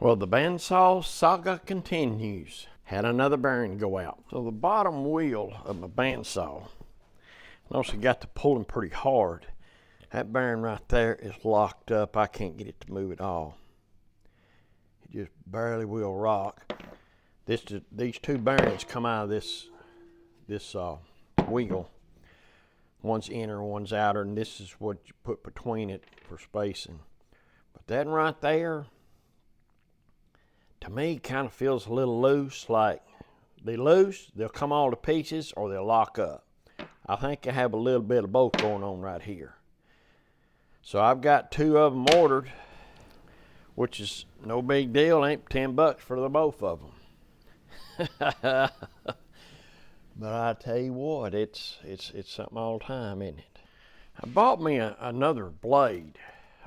Well, the bandsaw saga continues. Had another bearing go out. So the bottom wheel of my bandsaw, I also got to pulling pretty hard. That bearing right there is locked up. I can't get it to move at all. It just barely will rock. These two bearings come out of this wheel. One's inner, one's outer, and this is what you put between it for spacing. But that right there, to me, kind of feels a little loose. Like they loose, they'll come all to pieces, or they'll lock up. I think I have a little bit of both going on right here. So I've got two of them ordered, which is no big deal. Ain't $10 for the both of them. But I tell you what, it's something all the time, isn't it? I bought me another blade.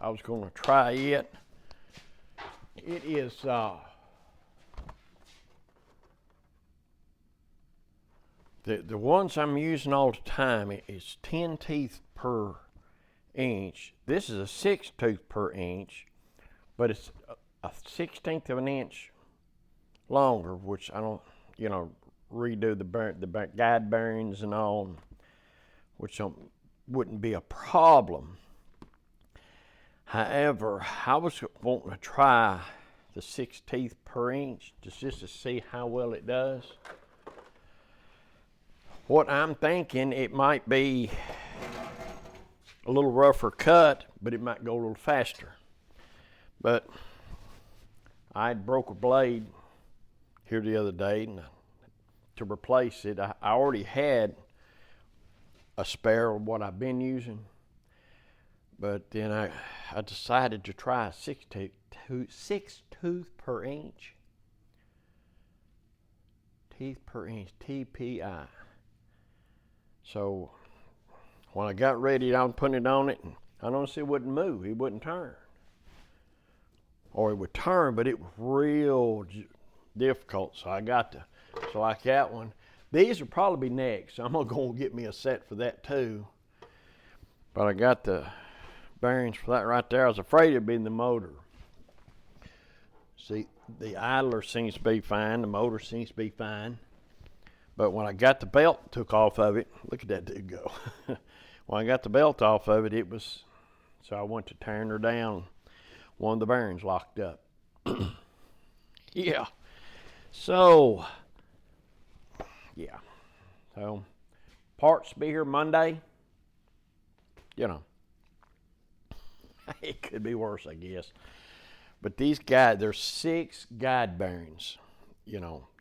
I was going to try it. It is the ones I'm using all the time is 10 teeth per inch. This is a 6 tooth per inch, but it's a 1/16 of an inch longer, which I don't, redo the guide bearings and all, which wouldn't be a problem. However, I was wanting to try the 6 teeth per inch just to see how well it does. What I'm thinking, it might be a little rougher cut, but it might go a little faster. But I had broke a blade here the other day, and to replace it, I already had a spare of what I've been using, but then I decided to try a 6 tooth per inch. Teeth per inch, TPI. So when I got ready, I was putting it on it, and I noticed it wouldn't move, it wouldn't turn. Or it would turn, but it was real difficult, so I like that one. These will probably be next, so I'm gonna go and get me a set for that too. But I got the bearings for that right there. I was afraid it'd be in the motor. See, the idler seems to be fine, the motor seems to be fine. But when I got the belt took off of it, look at that dude go. When I got the belt off of it, so I went to tearing her down. One of the bearings locked up. Yeah. So parts be here Monday. It could be worse, I guess. But these there's 6 guide bearings.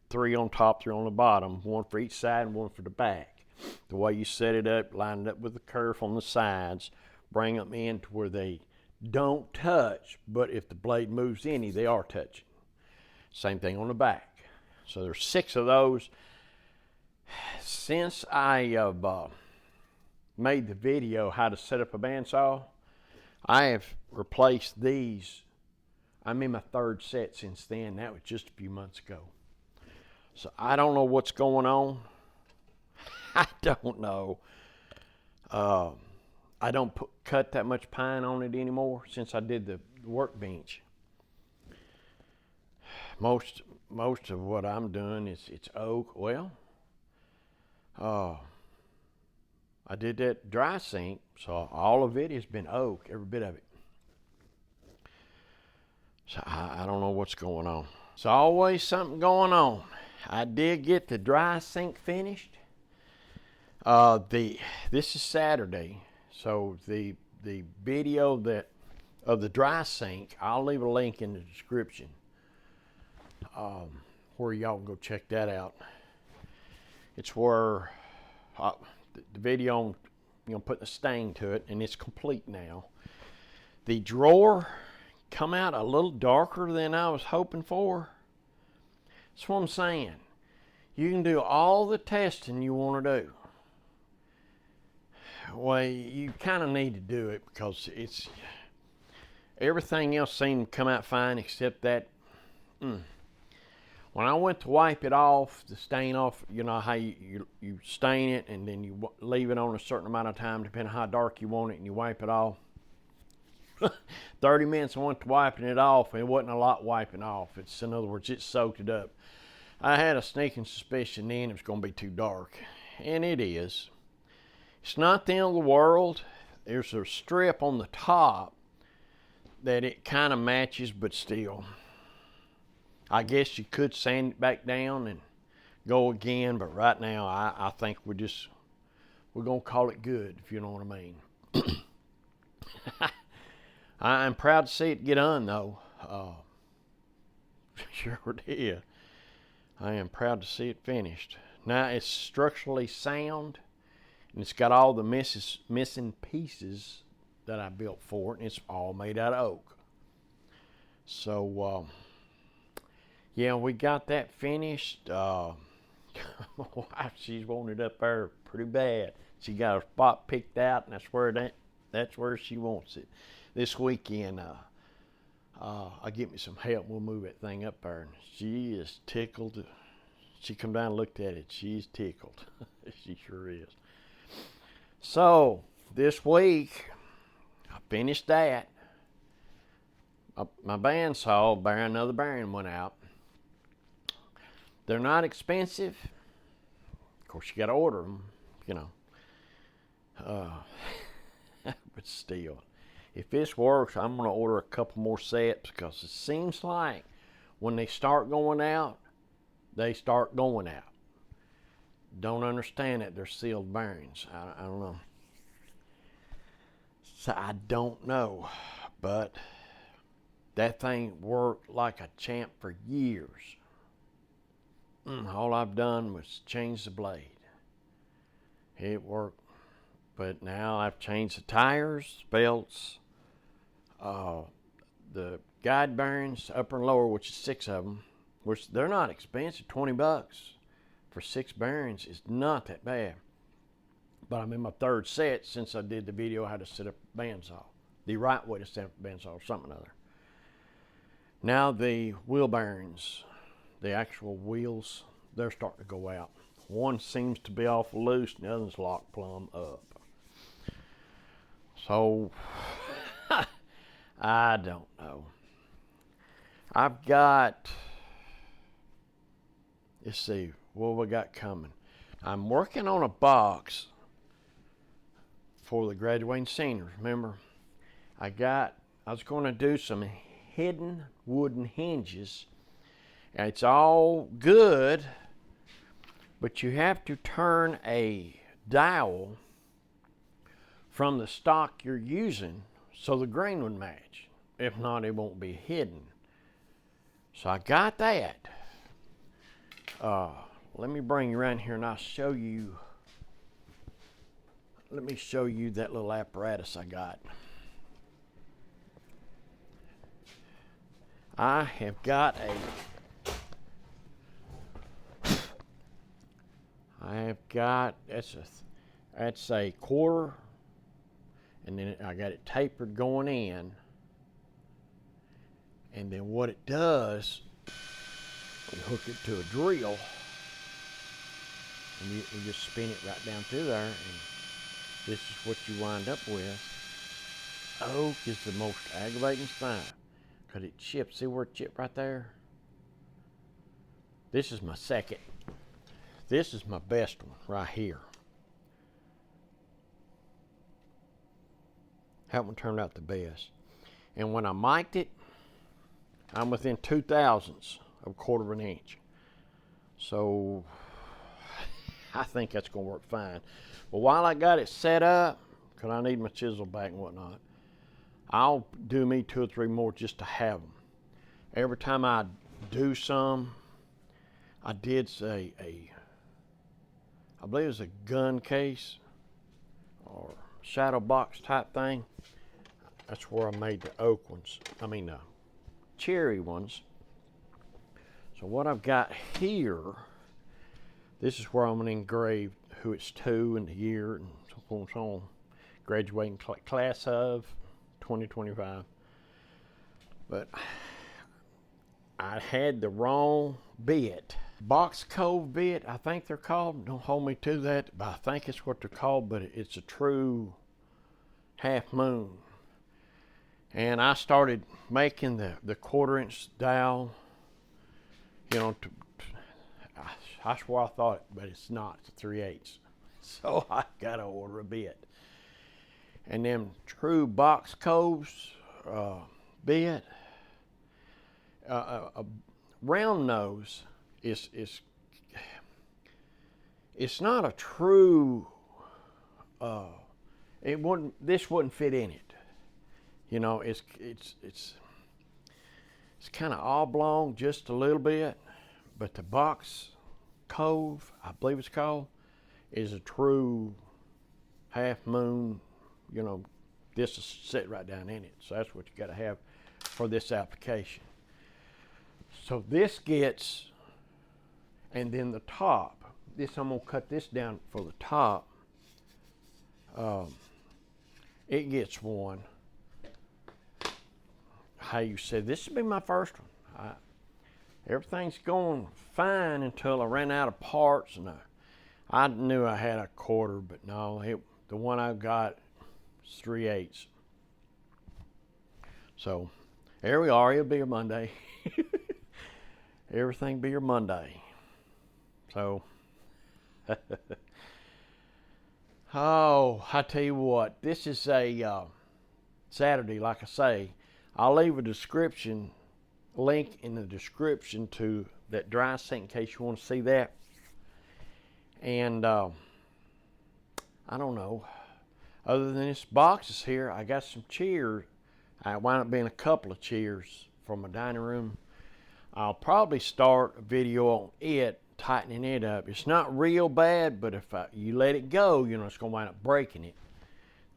3 on top, 3 on the bottom, 1 for each side and 1 for the back. The way you set it up, line it up with the kerf on the sides, bring them in to where they don't touch, but if the blade moves any, they are touching. Same thing on the back. So there's 6 of those. Since I have made the video how to set up a bandsaw, I have replaced these. I'm in my 3rd set since then. That was just a few months ago. So I don't know what's going on. I don't know. I don't cut that much pine on it anymore since I did the workbench. Most of what I'm doing it's oak. Well, I did that dry sink, so all of it has been oak, every bit of it. So I don't know what's going on. There's always something going on. I did get the dry sink finished. This is Saturday, so the video of the dry sink, I'll leave a link in the description where y'all can go check that out. It's where the video on putting a stain to it, and it's complete now. The drawer come out a little darker than I was hoping for. That's what I'm saying. You can do all the testing you want to do. Well, you kind of need to do it because everything else seemed to come out fine except that. When I went to wipe it off, the stain off, how you stain it and then you leave it on a certain amount of time, depending on how dark you want it, and you wipe it off. 30 minutes I went to wiping it off, and it wasn't a lot wiping off. It's, in other words, it soaked it up. I had a sneaking suspicion then it was going to be too dark, and it is. It's not the end of the world. There's a strip on the top that it kind of matches, but still. I guess you could sand it back down and go again, but right now I think we're going to call it good, if you know what I mean. I'm proud to see it get done, though. Sure did. I am proud to see it finished. Now, it's structurally sound, and it's got all the missing pieces that I built for it, and it's all made out of oak. So, yeah, we got that finished. My wife, she's wanted it up there pretty bad. She got a spot picked out, and that's where she wants it. This weekend, I'll get me some help. We'll move that thing up there. And she is tickled. She come down and looked at it. She's tickled. She sure is. So this week, I finished that. My bandsaw, another bearing went out. They're not expensive. Of course, you got to order them, you know. But still, if this works, I'm going to order a couple more sets, because it seems like when they start going out, they start going out. Don't understand it. They're sealed bearings. I don't know. So I don't know, but that thing worked like a champ for years. All I've done was change the blade. It worked. But now I've changed the tires, belts, the guide bearings, upper and lower, which is 6 of them, which they're not expensive. $20 for 6 bearings is not that bad. But I'm in my 3rd set since I did the video how to set up a bandsaw. The right way to set up a bandsaw or something or other. Now the wheel bearings, the actual wheels, they're starting to go out. One seems to be awful loose, and the other's locked plumb up. So, I don't know. I've got, let's see, what we got coming. I'm working on a box for the graduating seniors. Remember, I was going to do some hidden wooden hinges. And it's all good, but you have to turn a dowel from the stock you're using so the grain would match. If not, it won't be hidden. So I got that. Let me bring you around here and I'll show you. Let me show you that little apparatus I got. I have got that's a quarter, and then I got it tapered going in, and then what it does, you hook it to a drill, and you just spin it right down through there, and this is what you wind up with. Oak is the most aggravating thing, because it chips. See where it chipped right there? This is my second. This is my best one right here. That one turned out the best. And when I mic'd it, I'm within 0.02 of a quarter of an inch. So I think that's going to work fine. But while I got it set up, because I need my chisel back and whatnot, I'll do me 2 or 3 more just to have them. Every time I do some, I did say I believe it was a gun case or shadow box type thing. That's where I made the oak ones. I mean the cherry ones. So what I've got here, this is where I'm going to engrave who it's to and the year and so forth and so on. Graduating class of 2025. But I had the wrong bit. Box cove bit, I think they're called. Don't hold me to that, but I think it's what they're called, but it's a true half moon. And I started making the 1/4-inch dowel, you know, I swear I thought it, but it's not, it's a 3/8. So I gotta order a bit. And them true box coves bit, a round nose is it's not a true, this wouldn't fit in it. You know, it's kind of oblong just a little bit, but the box cove, I believe it's called, is a true half moon. You know, this is set right down in it. So that's what you got to have for this application. So this gets, and then the top, this, I'm gonna cut this down for the top. It gets one. How you said, this would be my first one. Everything's going fine until I ran out of parts, and I knew I had a 1/4, but no, the one I got is 3/8. So there we are. It'll be a Monday. Everything be your Monday. So, oh, I tell you what, this is a Saturday, like I say. I'll leave a link in the description to that dry sink in case you want to see that. And I don't know, other than this boxes here, I got some chairs. I wound up being a couple of chairs for my dining room. I'll probably start a video on it, tightening it up. It's not real bad, but if you let it go, you know, it's going to wind up breaking it.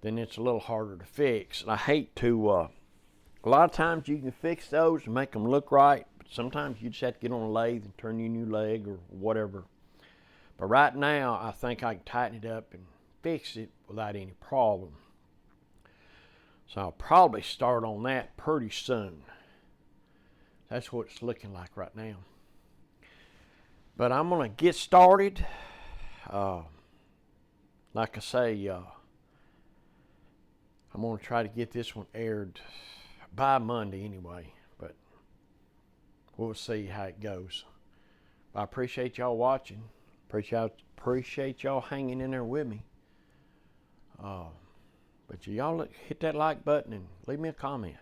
Then it's a little harder to fix. And I hate to, a lot of times you can fix those and make them look right, but sometimes you just have to get on a lathe and turn your new leg or whatever. But right now, I think I can tighten it up and fix it without any problem. So I'll probably start on that pretty soon. That's what it's looking like right now. But I'm gonna get started. Like I say, I'm gonna try to get this one aired by Monday anyway, but we'll see how it goes. I appreciate y'all watching. Appreciate y'all hanging in there with me. But y'all hit that like button and leave me a comment.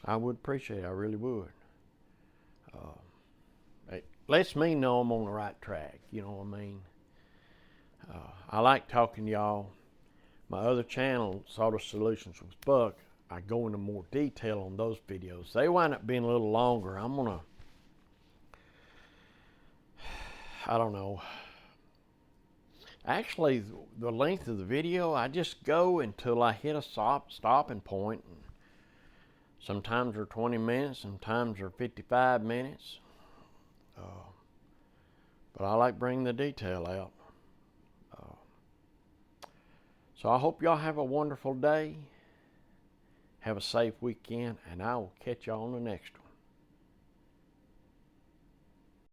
I would appreciate it. I really would. It lets me know I'm on the right track. You know what I mean? I like talking to y'all. My other channel, Sawdust Solutions with Buck, I go into more detail on those videos. They wind up being a little longer. I'm gonna, I don't know. Actually, the length of the video, I just go until I hit a stopping point. Sometimes they're 20 minutes, sometimes they're 55 minutes. But I like bringing the detail out. So I hope y'all have a wonderful day. Have a safe weekend, and I will catch y'all on the next one.